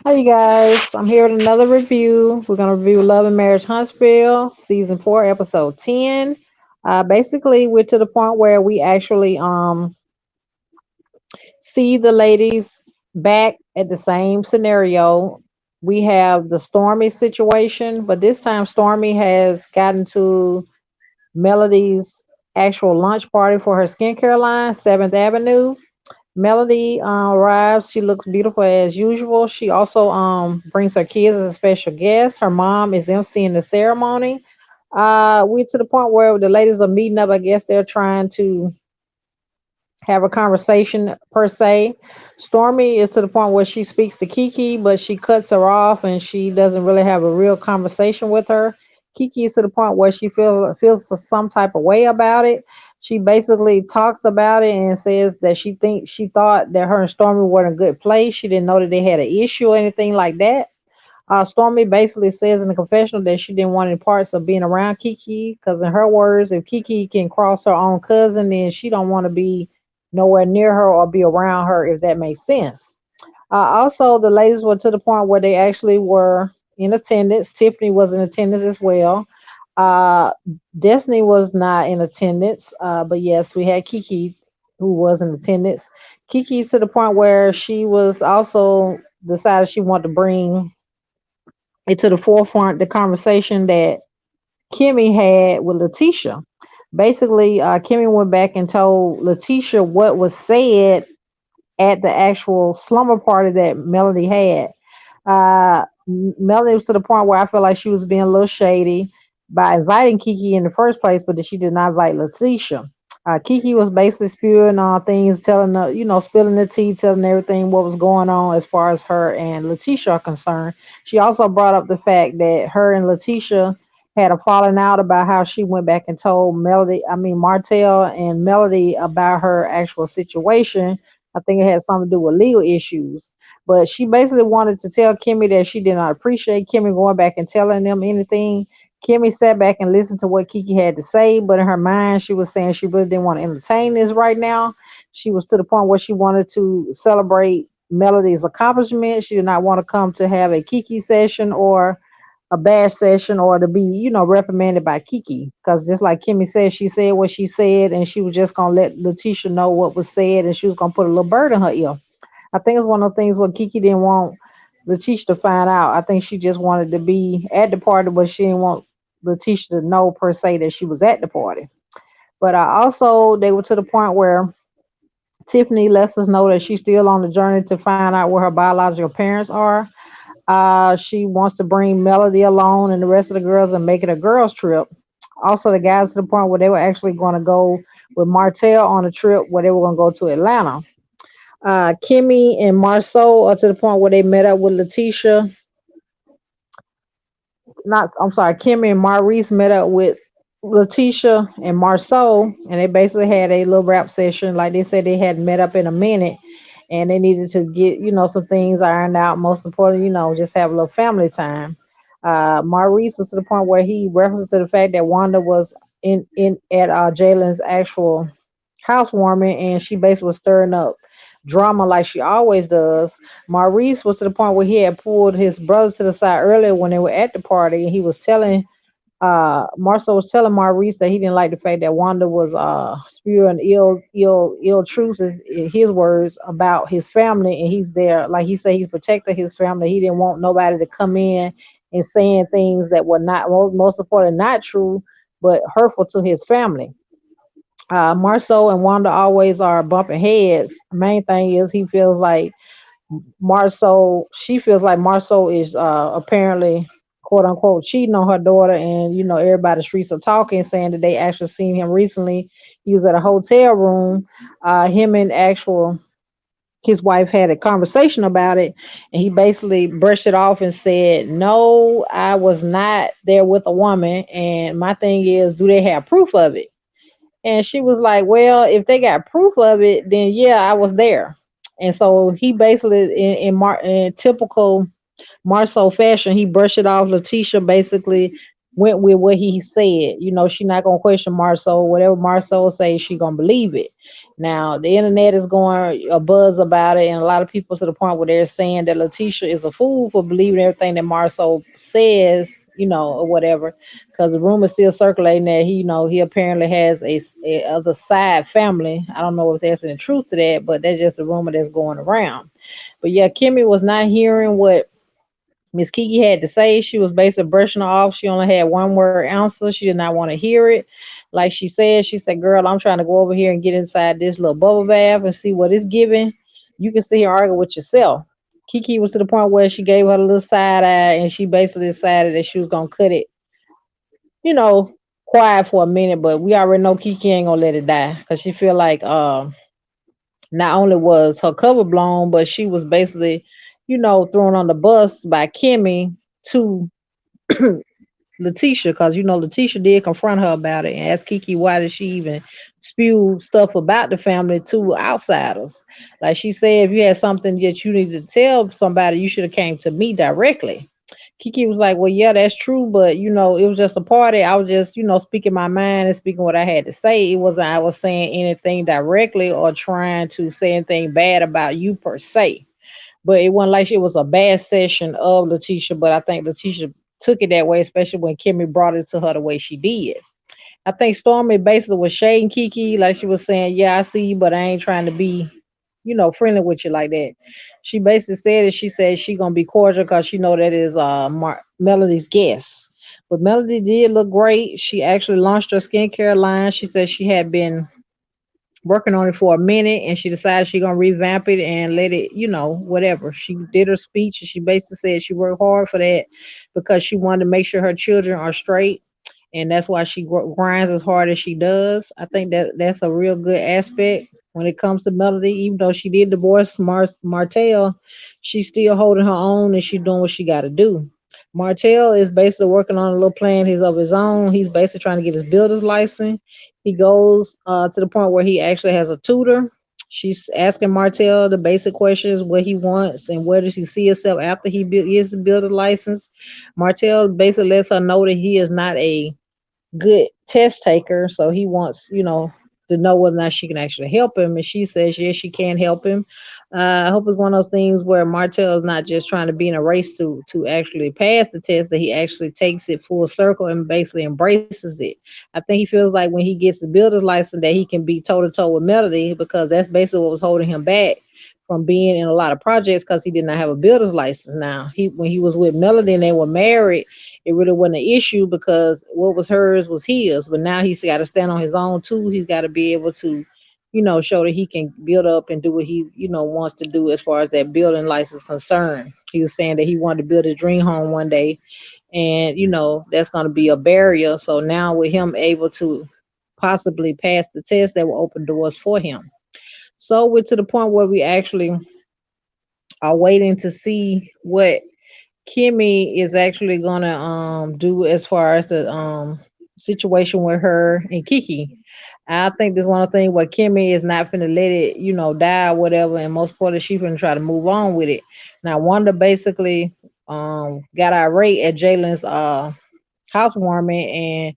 Hi, you guys. I'm here with another review. We're going to review Love and Marriage Huntsville, Season 4, Episode 10. Basically, we're to the point where we actually see the ladies back at the same scenario. We have the Stormy situation, but this time Stormy has gotten to Melody's actual lunch party for her skincare line, 7th Avenue. Melody arrives. She looks beautiful as usual. She also brings her kids as a special guest. Her mom is emceeing the ceremony. We're to the point where the ladies are meeting up. I guess they're trying to have a conversation per se. Stormy is to the point where she speaks to Kiki, but she cuts her off and she doesn't really have a real conversation with her. Kiki is to the point where she feels some type of way about it. She basically talks about it and says that she thought that her and Stormy were in a good place. She didn't know that they had an issue or anything like that. Stormy basically says in the confessional that she didn't want any parts of being around Kiki because, in her words, if Kiki can cross her own cousin, then she don't want to be nowhere near her or be around her, if that makes sense. Also, the ladies were to the point where they actually were in attendance. Tiffany was in attendance as well. Uh, Destiny was not in attendance, but yes, we had Kiki who was in attendance. Kiki's to the point where she was also decided she wanted to bring it to the forefront the conversation that Kimmy had with Letitia. Basically, Kimmy went back and told Letitia what was said at the actual slumber party that Melody had. Melody was to the point where I felt like she was being a little shady by inviting Kiki in the first place, but that she did not invite Letitia. Kiki was basically spewing on things, telling the, spilling the tea, telling everything what was going on as far as her and Letitia are concerned. She also brought up the fact that her and Letitia had a falling out about how she went back and told Martell and Melody about her actual situation. I think it had something to do with legal issues. But she basically wanted to tell Kimmy that she did not appreciate Kimmy going back and telling them anything. Kimmy sat back and listened to what Kiki had to say, but in her mind, she was saying she really didn't want to entertain this right now. She was to the point where she wanted to celebrate Melody's accomplishment. She did not want to come to have a Kiki session or a bad session or to be, reprimanded by Kiki. Because just like Kimmy said, she said what she said, and she was just gonna let Letitia know what was said, and she was gonna put a little bird in her ear. I think it's one of the things where Kiki didn't want Letitia to find out. I think she just wanted to be at the party, but she didn't want Letitia to know per se that she was at the party. But also, they were to the point where Tiffany lets us know that she's still on the journey to find out where her biological parents are. She wants to bring Melody along and the rest of the girls and make it a girls' trip. Also, the guys to the point where they were actually going to go with Martell on a trip where they were going to go to Atlanta. Kimmy and Marceau are to the point where they met up with Letitia. Not, I'm sorry, Kimmy and Maurice met up with Letitia and Marceau, and they basically had a little rap session. Like they said, they hadn't met up in a minute, and they needed to get some things ironed out. Most important, just have a little family time. Maurice was to the point where he referenced to the fact that Wanda was in at Jalen's actual housewarming, and she basically was stirring up drama like she always does. Maurice was to the point where he had pulled his brother to the side earlier when they were at the party, and he was telling Marcel was telling Maurice that he didn't like the fact that Wanda was spewing ill truths, is his words, about his family, and he's there, like he said, he's protected his family. He didn't want nobody to come in and saying things that were not most important, not true, but hurtful to his family. Marcel and Wanda always are bumping heads. Main thing is he feels like she feels like Marceau is apparently quote unquote cheating on her daughter, and everybody the streets are talking, saying that they actually seen him recently. He was at a hotel room. Him and actual his wife had a conversation about it, and he basically brushed it off and said, "No, I was not there with a woman." And my thing is, do they have proof of it? And she was like, "Well, if they got proof of it, then yeah, I was there." And so he basically, in typical Marceau fashion, he brushed it off. Letitia basically went with what he said. She not gonna question Marceau. Whatever Marceau say, she gonna believe it. Now the internet is going a buzz about it, and a lot of people to the point where they're saying that Letitia is a fool for believing everything that Marceau says, or whatever, because the rumor is still circulating that he apparently has a other side family. I don't know if there's any truth to that, but that's just a rumor that's going around. But yeah, Kimmy was not hearing what Miss Kiki had to say. She was basically brushing her off. She only had one word answer. She did not want to hear it. Like she said, girl, I'm trying to go over here and get inside this little bubble bath and see what it's giving. You can sit here and argue with yourself. Kiki was to the point where she gave her a little side eye and she basically decided that she was gonna cut it, you know, quiet for a minute, but we already know Kiki ain't gonna let it die because she feel like not only was her cover blown, but she was basically, thrown on the bus by Kimmy to Letitia, because Letitia did confront her about it and ask Kiki why did she even spew stuff about the family to outsiders. Like she said, if you had something that you needed to tell somebody, you should have came to me directly. Kiki was like, well, yeah, that's true, but it was just a party. I was just, speaking my mind and speaking what I had to say. It wasn't I was saying anything directly or trying to say anything bad about you per se. But it wasn't like it was a bad session of Letitia, but I think Letitia took it that way, especially when Kimmy brought it to her the way she did. I think Stormy basically was shading Kiki, like she was saying, yeah, I see you, but I ain't trying to be, friendly with you like that. She basically said it. She said she gonna be cordial because she know that is Melody's guest. But Melody did look great. She actually launched her skincare line. She said she had been working on it for a minute and she decided she gonna revamp it and let it, whatever. She did her speech and she basically said she worked hard for that because she wanted to make sure her children are straight, and that's why she grinds as hard as she does. I think that's a real good aspect when it comes to Melody. Even though she did divorce Martell, she's still holding her own and she's doing what she got to do. Martell is basically working on a little plan of his own. He's basically trying to get his builder's license. He goes to the point where he actually has a tutor. She's asking Martell the basic questions: what he wants and where does he see himself after he gets the builder's license. Martell basically lets her know that he is not a good test taker, so he wants, to know whether or not she can actually help him. And she says, yes, she can help him. I hope it's one of those things where Martell is not just trying to be in a race to actually pass the test, that he actually takes it full circle and basically embraces it. I think he feels like when he gets the builder's license that he can be toe to toe with Melody, because that's basically what was holding him back from being in a lot of projects, because he did not have a builder's license. Now, when he was with Melody and they were married, it really wasn't an issue because what was hers was his. But now he's got to stand on his own too. He's got to be able to, show that he can build up and do what he, wants to do as far as that building license concerned. He was saying that he wanted to build his dream home one day, and that's going to be a barrier. So now with him able to possibly pass the test, that will open doors for him. So we're to the point where we actually are waiting to see what Kimmy is actually gonna do as far as the situation with her and Kiki. I think this one of the things where Kimmy is not finna let it, die or whatever, and most part she finna try to move on with it. Now Wanda basically got irate at Jalen's housewarming and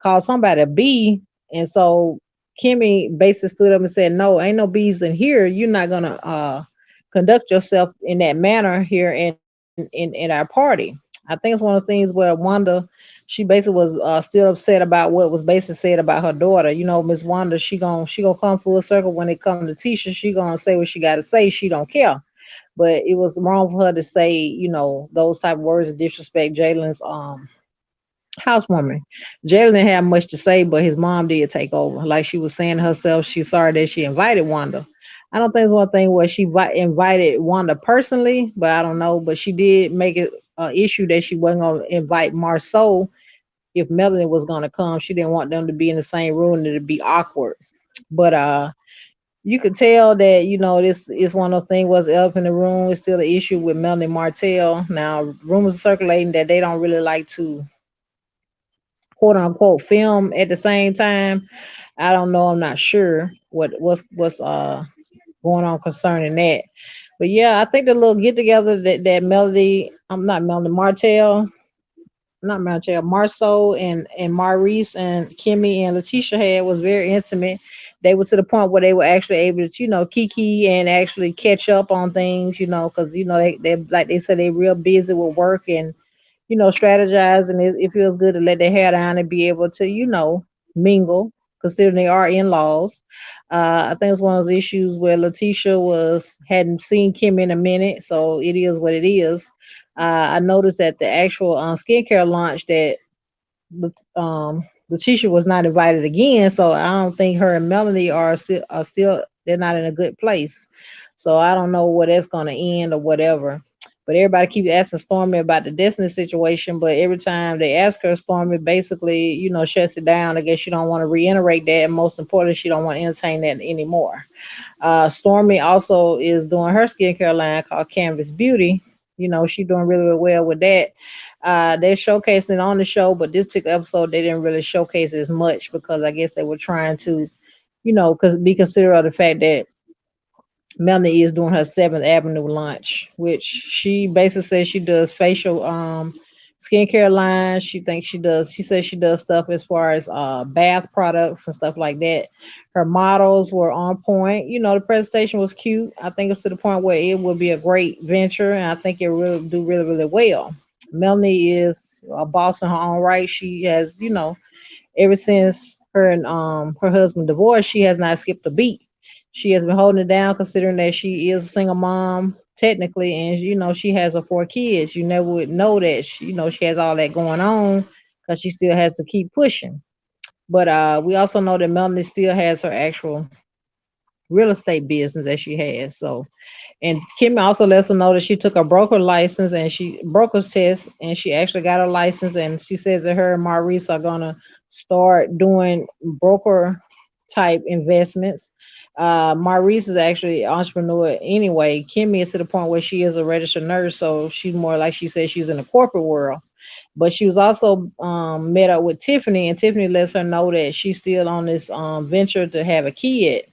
called somebody a bee. And so Kimmy basically stood up and said, no, ain't no bees in here. You're not gonna conduct yourself in that manner here in our party. I think it's one of the things where Wanda, she basically was still upset about what was basically said about her daughter. Miss Wanda, she gonna come full circle when it comes to Tisha. She gonna say what she gotta say. She don't care. But it was wrong for her to say, those type of words of disrespect Jalen's housewarming. Jalen didn't have much to say, but his mom did take over. Like she was saying herself, she's sorry that she invited Wanda. I don't think it's one thing where she invited Wanda personally, but I don't know. But she did make it an issue that she wasn't going to invite Marceau if Melanie was going to come. She didn't want them to be in the same room and it'd be awkward. But you could tell that this is one of those things. Was up in the room. It's still an issue with Melanie Martell. Now rumors are circulating that they don't really like to quote unquote film at the same time. I don't know. I'm not sure what's going on concerning that. But yeah, I think the little get together that Melody, I'm not Melody Martell, not Martell, Marceau and Maurice and Kimmy and Letitia had was very intimate. they were to the point where they were actually able to, kiki and actually catch up on things, because they like they said they real busy with work and strategize, and it feels good to let their hair down and be able to, mingle, considering they are in laws. I think it's one of those issues where Letitia was hadn't seen Kim in a minute, so it is what it is. I noticed at the actual skincare launch that Letitia was not invited again, so I don't think her and Melanie are still they're not in a good place. So I don't know where that's gonna end or whatever. But everybody keeps asking Stormy about the Destiny situation, but every time they ask her, Stormy basically, shuts it down. I guess she don't want to reiterate that, and most importantly, she don't want to entertain that anymore. Stormy also is doing her skincare line called Canvas Beauty. She's doing really, really well with that. They're showcasing it on the show, but this particular episode they didn't really showcase it as much because I guess they were trying to, cause be considerate of the fact that Melanie is doing her Seventh Avenue launch, which she basically says she does facial skincare lines. She says she does stuff as far as bath products and stuff like that. Her models were on point. The presentation was cute. I think it's to the point where it will be a great venture, and I think it will do really, really well. Melanie is a boss in her own right. She has, ever since her and her husband divorced, she has not skipped a beat. She has been holding it down, considering that she is a single mom technically, and she has her 4 kids. You never would know that she has all that going on because she still has to keep pushing. But we also know that Melanie still has her actual real estate business that she has. So, and Kimmy also lets us know that she took a broker license and she broker's test, and she actually got her license. And she says that her and Maurice are gonna start doing broker type investments. Maurice is actually an entrepreneur anyway. Kimmy is to the point where she is a registered nurse, so she's more like she says she's in the corporate world. But she was also met up with Tiffany, and Tiffany lets her know that she's still on this venture to have a kid.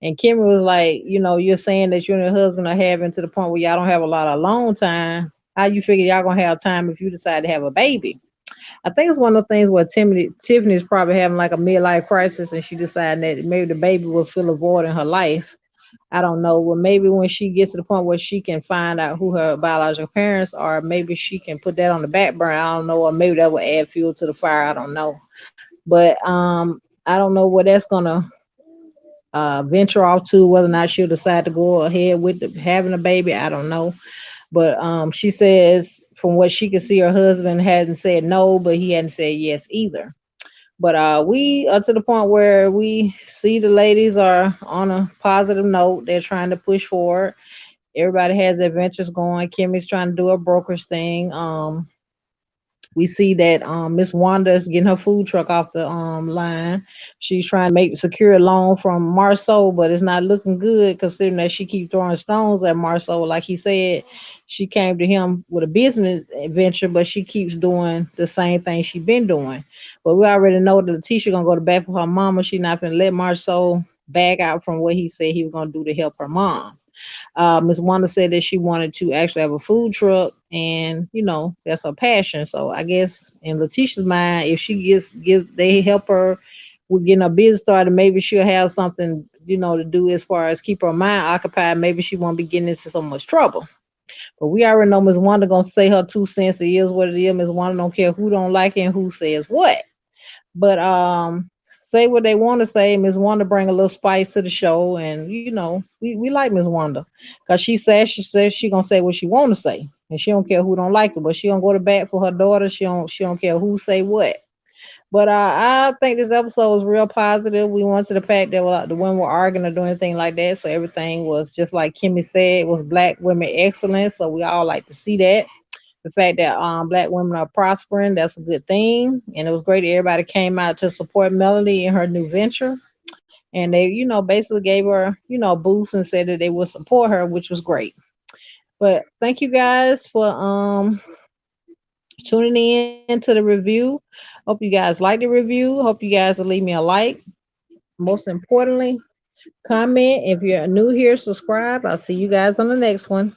And Kimmy was like, you're saying that you and your husband are having to the point where y'all don't have a lot of alone time. How you figure y'all gonna have time if you decide to have a baby? I think it's one of the things where Tiffany's probably having like a midlife crisis, and she decided that maybe the baby will fill a void in her life. I don't know. Well, maybe when she gets to the point where she can find out who her biological parents are, maybe she can put that on the back burner. I don't know, or maybe that will add fuel to the fire. I don't know. But I don't know where that's gonna venture off to, whether or not she'll decide to go ahead with having a baby. I don't know. But she says from what she could see, her husband hadn't said no, but he hadn't said yes either. But we are to the point where we see the ladies are on a positive note. They're trying to push forward. Everybody has their ventures going. Kimmy's trying to do a broker's thing. We see that Miss Wanda is getting her food truck off the line. She's trying to make secure a loan from Marceau, but it's not looking good considering that she keeps throwing stones at Marceau. Like he said, she came to him with a business venture, but she keeps doing the same thing she been doing. But we already know that Letitia gonna go to bat for her mama. She not gonna let Marceau back out from what he said he was gonna do to help her mom. Miss Wanda said that she wanted to actually have a food truck, and that's her passion. So I guess in Letitia's mind, if she they help her with getting a business started, maybe she'll have something to do as far as keep her mind occupied. Maybe she won't be getting into so much trouble. But we already know Miss Wanda gonna say her 2 cents. It is what it is. Miss Wanda don't care who don't like it and who says what. But say what they want to say. Miss Wanda bring a little spice to the show, and we like Miss Wanda because she says she gonna say what she want to say, and she don't care who don't like it, but she don't go to bat for her daughter. She don't care who say what. But I think this episode was real positive. We went to the fact that the women were arguing or doing anything like that, so everything was just like Kimmy said. It was black women excellence, so we all like to see that. The fact that black women are prospering, that's a good thing. And it was great that everybody came out to support Melanie in her new venture. And they, basically gave her, a boost and said that they would support her, which was great. But thank you guys for tuning in to the review. Hope you guys like the review. Hope you guys will leave me a like. Most importantly, comment. If you're new here, subscribe. I'll see you guys on the next one.